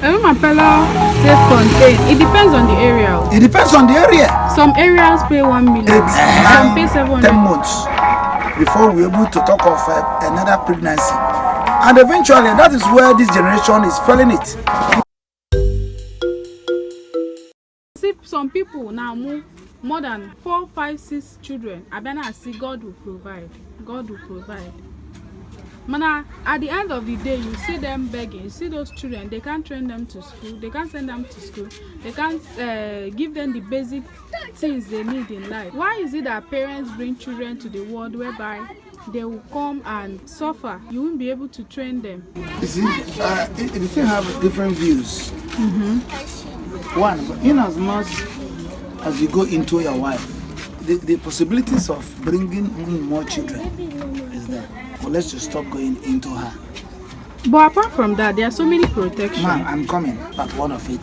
Mapela self-contained. It depends on the area. It depends on the area. Some areas pay 1 million. Some pay 700. 10 months before we're able to talk of another pregnancy. And eventually, that is where this generation is failing it. See, some people now move more than 4, 5, 6 children. I better see God will provide. God will provide. Mana, at the end of the day, you see them begging. You see those children, they can't train them to school. They can't send them to school. They can't give them the basic things they need in life. Why is it that parents bring children to the world whereby they will come and suffer? You won't be able to train them. You see, the thing have different views. One, in as much as you go into your wife, the possibilities of bringing in more children is there. But let's just stop going into her. But apart from that, there are so many protections. Ma'am, I'm coming, but one of it.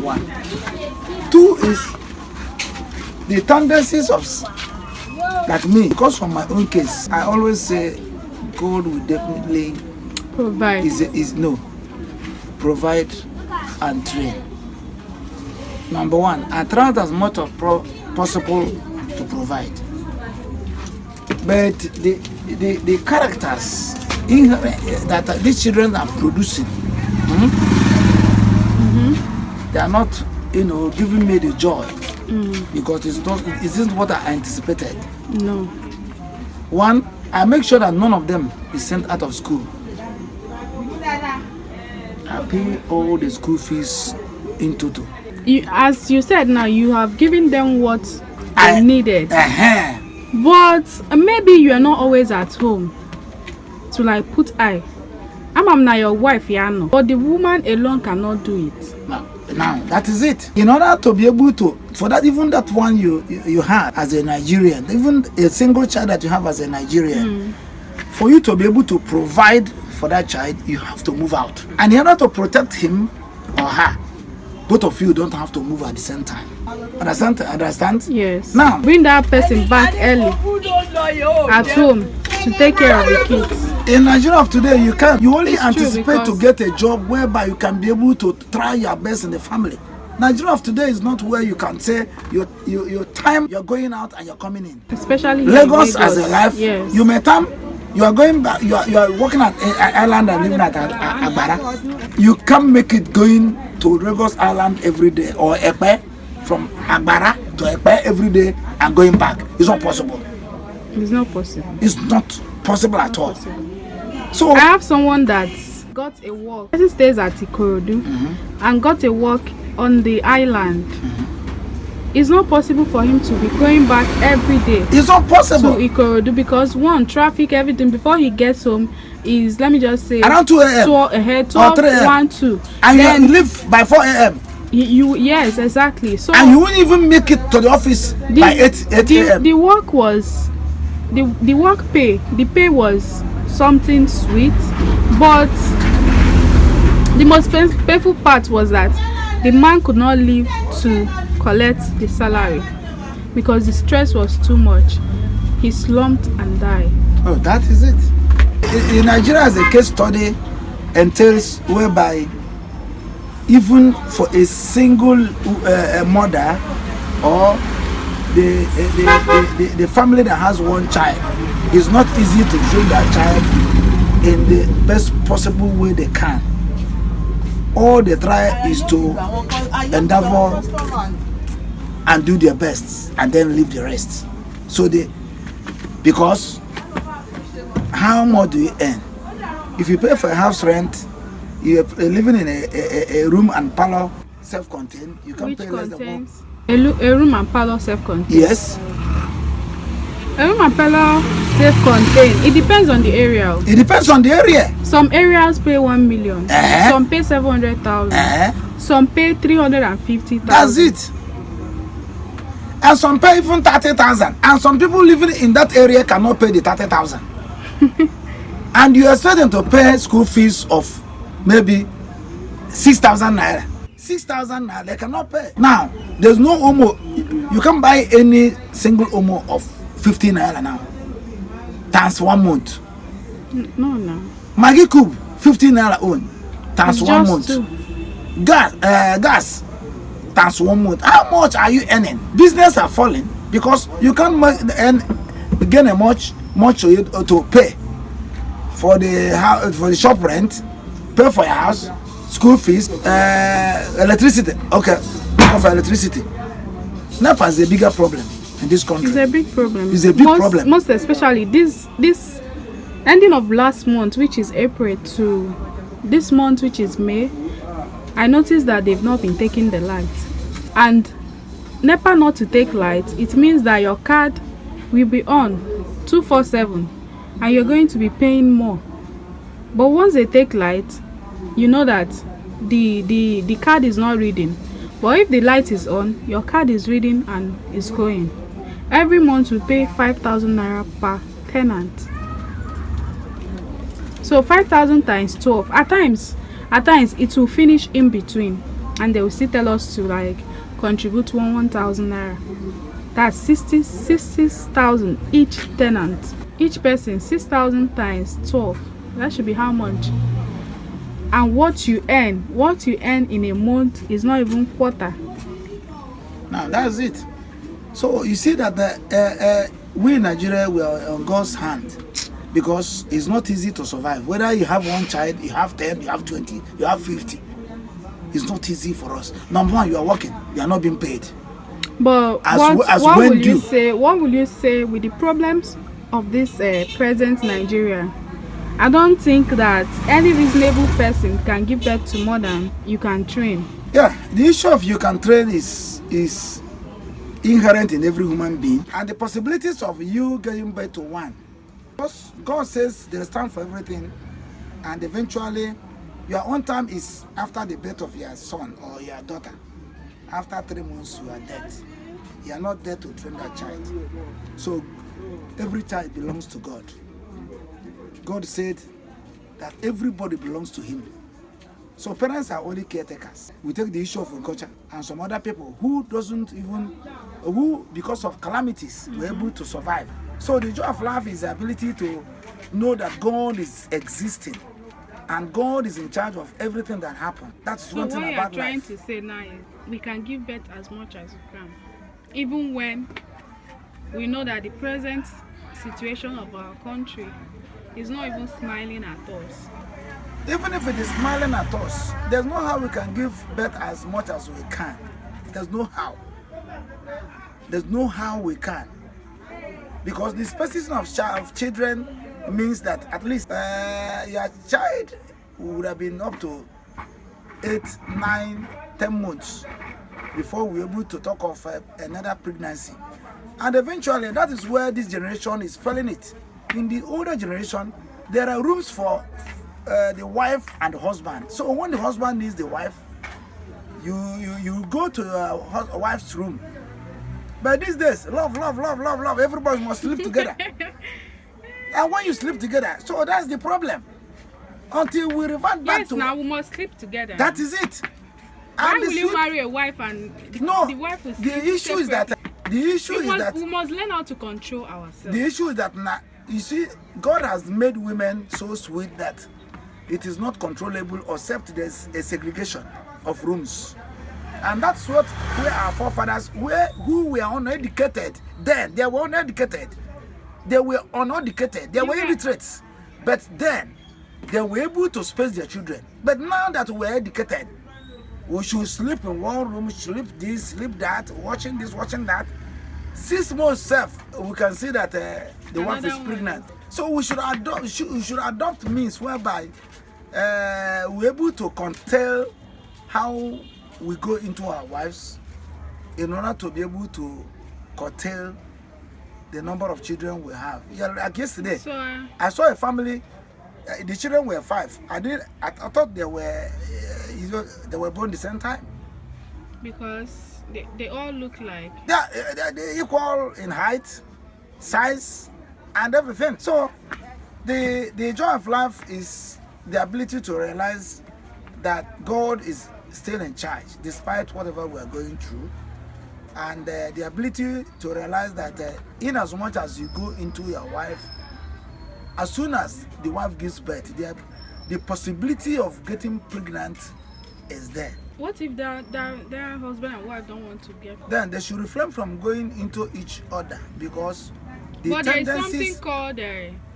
1. 2 is the tendencies of, like me, because from my own case, I always say God will definitely Provide. Provide and train. Number 1, I try as much as possible to provide. But the characters that these children are producing, they are not, giving me the joy because it isn't what I anticipated. No. 1, I make sure that none of them is sent out of school. I pay all the school fees in total. As you said now, you have given them what they needed. But maybe you are not always at home to like put eye. I'm not your wife, Yano. But the woman alone cannot do it. Now that is it. In order to be able to, for that, even that one you had as a Nigerian, even a single child that you have as a Nigerian, for you to be able to provide for that child, you have to move out. And in order to protect him or her, both of you don't have to move at the same time. Understand? Yes. Now, bring that person back early at home to take care of the kids. In Nigeria of today, you can't. You only anticipate to because get a job whereby you can be able to try your best in the family. Nigeria of today is not where you can say your time you're going out and you're coming in. Especially Lagos as a life, yes. you may time you are going back. You are working at Island and living at Agbara. You can't make it going to Lagos Island every day or Epe, from Agbara to Epe every day and going back. It's not possible. It's not possible. It's not possible at all. Possible. So I have someone that got a work. He stays at Ikorodu and got a work on the island. It's not possible for him to be going back every day. It's not possible to Ikorodu because 1, traffic, everything before he gets home is, let me just say, around 2 a.m. 12, 1, 2. And then you leave by 4 a.m. Yes, exactly. So and you won't even make it to the office by 8 a.m. The work was the work pay. The pay was something sweet, but the most painful part was that the man could not leave to collect the salary because the stress was too much. He slumped and died. Oh, that is it. In Nigeria, as a case study entails whereby even for a single mother or the family that has one child, it's not easy to train that child in the best possible way they can. All they try is to endeavor and do their best and then leave the rest. So because how much do you earn? If you pay for a house rent, you're living in a room and parlor self-contained, you can pay less than 1. A room and parlor self-contained. Yes. A room and parlor self-contained. It depends on the area. It depends on the area. Some areas pay 1 million. Some pay 700,000. Some pay 350,000. That's it. And some pay even 30,000. And some people living in that area cannot pay the 30,000. And you are expecting to pay school fees of maybe 6,000 naira. 6,000 naira, they cannot pay. Now, there's no Omo. You can buy any single Omo of 50 naira now. Times 1 month. No. Maggi cube, 15 naira own. times It's 1 just month. two. Gas times 1 month. How much are you earning? Business are falling because you can't gain a much to pay for the house, for the shop rent, pay for your house, school fees, electricity. Okay, for electricity. NEPA is a bigger problem in this country. It's a big problem. It's a big problem. Most especially this ending of last month, which is April, to this month, which is May. I noticed that they've not been taking the lights. And NEPA not to take lights, it means that your card will be on 247 and you're going to be paying more. But once they take light, you know that the card is not reading. But if the light is on, your card is reading and is going. Every month we pay 5,000 naira per tenant. So 5,000 times 12. At times it will finish in between, and they will still tell us to like contribute 1,000 naira. That's 60,000 each tenant. Each person 6,000 times 12. That should be how much? And what you earn in a month is not even quarter. Now that's it. So you see that we in Nigeria, we are on God's hand, because it's not easy to survive. Whether you have one child, you have 10, you have 20, you have 50, it's not easy for us. Number one, you are working, you are not being paid. But what will you say with the problems of this present Nigeria? I don't think that any reasonable person can give birth to more than you can train. Yeah, the issue of you can train is inherent in every human being, and the possibilities of you giving birth to one. Because God says there is time for everything, and eventually your own time is after the birth of your son or your daughter. After 3 months, you are dead. You are not there to train that child. So every child belongs to God. God said that everybody belongs to him. So parents are only caretakers. We take the issue of agriculture and some other people who because of calamities were able to survive. So the joy of life is the ability to know that God is existing and God is in charge of everything that happens. That's one thing about life. So what you're trying to say now is we can give birth as much as we can, even when we know that the present situation of our country is not even smiling at us. Even if it is smiling at us, there's no how we can give birth as much as we can. There's no how. There's no how we can. Because the spacing of children means that at least your child would have been up to 8, 9, 10 months before we're able to talk of another pregnancy. And eventually, that is where this generation is failing it. In the older generation, there are rooms for the wife and the husband. So when the husband needs the wife, you go to your wife's room. But these days, love, everybody must sleep together. And when you sleep together, so that's the problem. Until we revert back to... Yes, now we must sleep together. That is it. Why will you marry a wife and the wife will sleep? The issue is that... We must learn how to control ourselves. The issue is that, you see, God has made women so sweet that it is not controllable except there's a segregation of rooms. And that's what where our forefathers, who were uneducated, then they were uneducated. They were uneducated. They were illiterate. But then they were able to space their children. But now that we're educated, we should sleep in one room, sleep this, sleep that, watching this, watching that. 6 months self, we can see that the wife is pregnant. So we should adopt means whereby we're able to control how we go into our wives in order to be able to curtail the number of children we have. Yeah, like yesterday, I saw a family. The children were 5. I thought they were born the same time. Because they all look like. They're equal in height, size, and everything. So the joy of life is the ability to realize that God is still in charge despite whatever we are going through, and the ability to realize that in as much as you go into your wife, as soon as the wife gives birth, the possibility of getting pregnant is there. What if their husband and wife don't want to get pregnant? Then they should refrain from going into each other, because the But there is tendencies. something called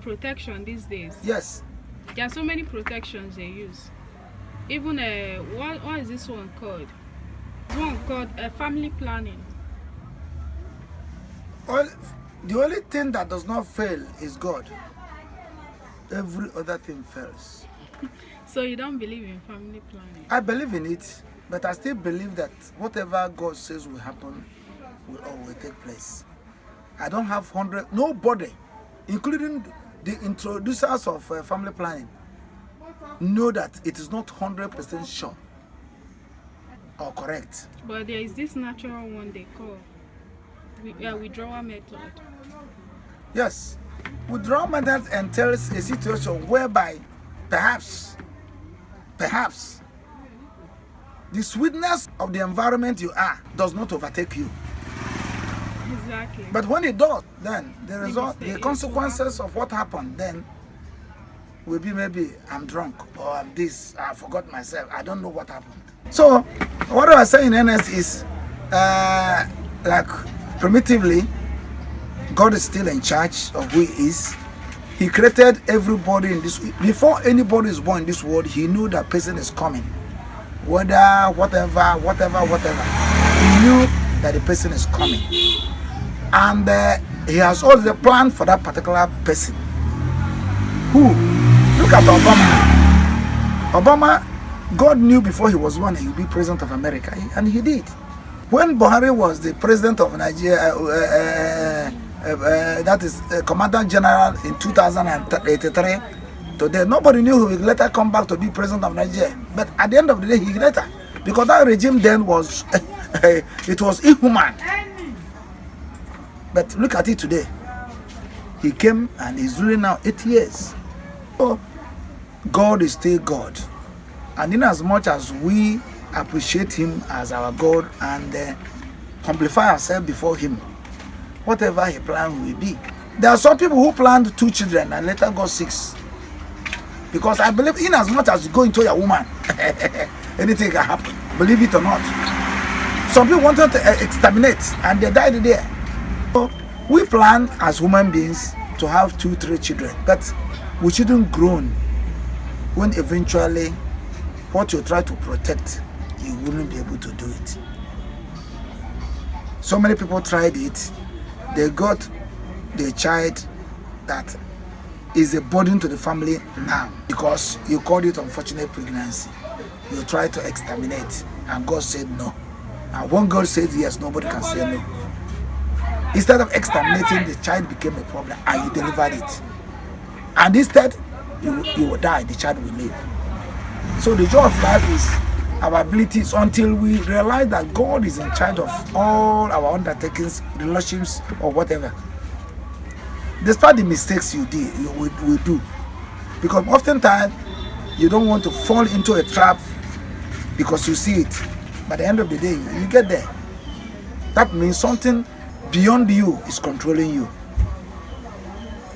protection these days. Yes. There are so many protections they use. Even what is this one called? One called family planning. Well, the only thing that does not fail is God. Every other thing fails. So you don't believe in family planning? I believe in it, but I still believe that whatever God says will happen will always take place. I don't have nobody, including the introducers of family planning, know that it is not 100% sure or correct. But there is this natural one they call withdrawal method. Yes, withdrawal method entails a situation whereby perhaps the sweetness of the environment you are does not overtake you. Exactly. But when it does, then the consequences of what happened then will be maybe I'm drunk, or I'm this, I forgot myself, I don't know what happened. So what I was saying in NS is like primitively, God is still in charge of who he is. He created everybody in this. Before anybody is born in this world, he knew that person is coming. Whether, whatever. He knew that the person is coming. And he has already planned for that particular person. Who? Look at Obama. Obama, God knew before he was born he would be president of America, and he did. When Buhari was the president of Nigeria, that is Commander General in 2083, today nobody knew he would later come back to be president of Nigeria. But at the end of the day, he later, because that regime then was, it was inhuman. But look at it today. He came and he's ruling now 8 years. So God is still God. And in as much as we appreciate him as our God and amplify ourselves before him, whatever he planned will be. There are some people who planned 2 children and later got 6. Because I believe in as much as you go into your woman, anything can happen. Believe it or not. Some people wanted to exterminate and they died there. So we plan as human beings to have 2, 3 children, but we shouldn't groan when eventually what you try to protect, you wouldn't be able to do it. So many people tried it. They got the child that is a burden to the family now because you called it unfortunate pregnancy. You try to exterminate and God said no. And when God said yes, nobody can say no. Instead of exterminating, the child became a problem and you delivered it. And instead, you will die, the child will live. So the joy of life is our abilities until we realize that God is in charge of all our undertakings, relationships, or whatever. Despite the mistakes you did, we do. Because oftentimes, you don't want to fall into a trap because you see it. By the end of the day, you get there. That means something beyond you is controlling you.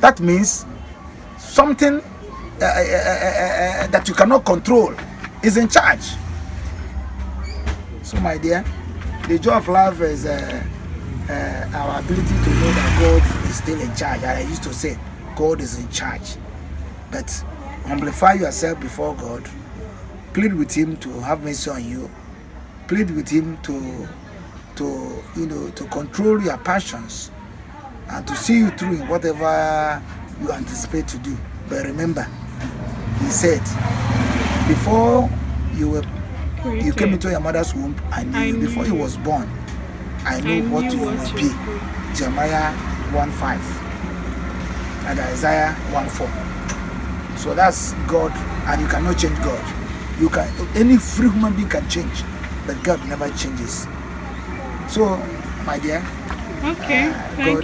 That means something that you cannot control is in charge. So my dear, the joy of life is our ability to know that God is still in charge. And I used to say, God is in charge. But amplify yourself before God. Plead with him to have mercy on you. Plead with him to control your passions and to see you through in whatever you anticipate to do. But remember, he said, before you came into your mother's womb, I knew you. Before you was born, I knew what you would be. Jeremiah 1:5 and Isaiah 1:4. So that's God, and you cannot change God. You can, any free human being can change, but God never changes. So, my dear, okay, thank you.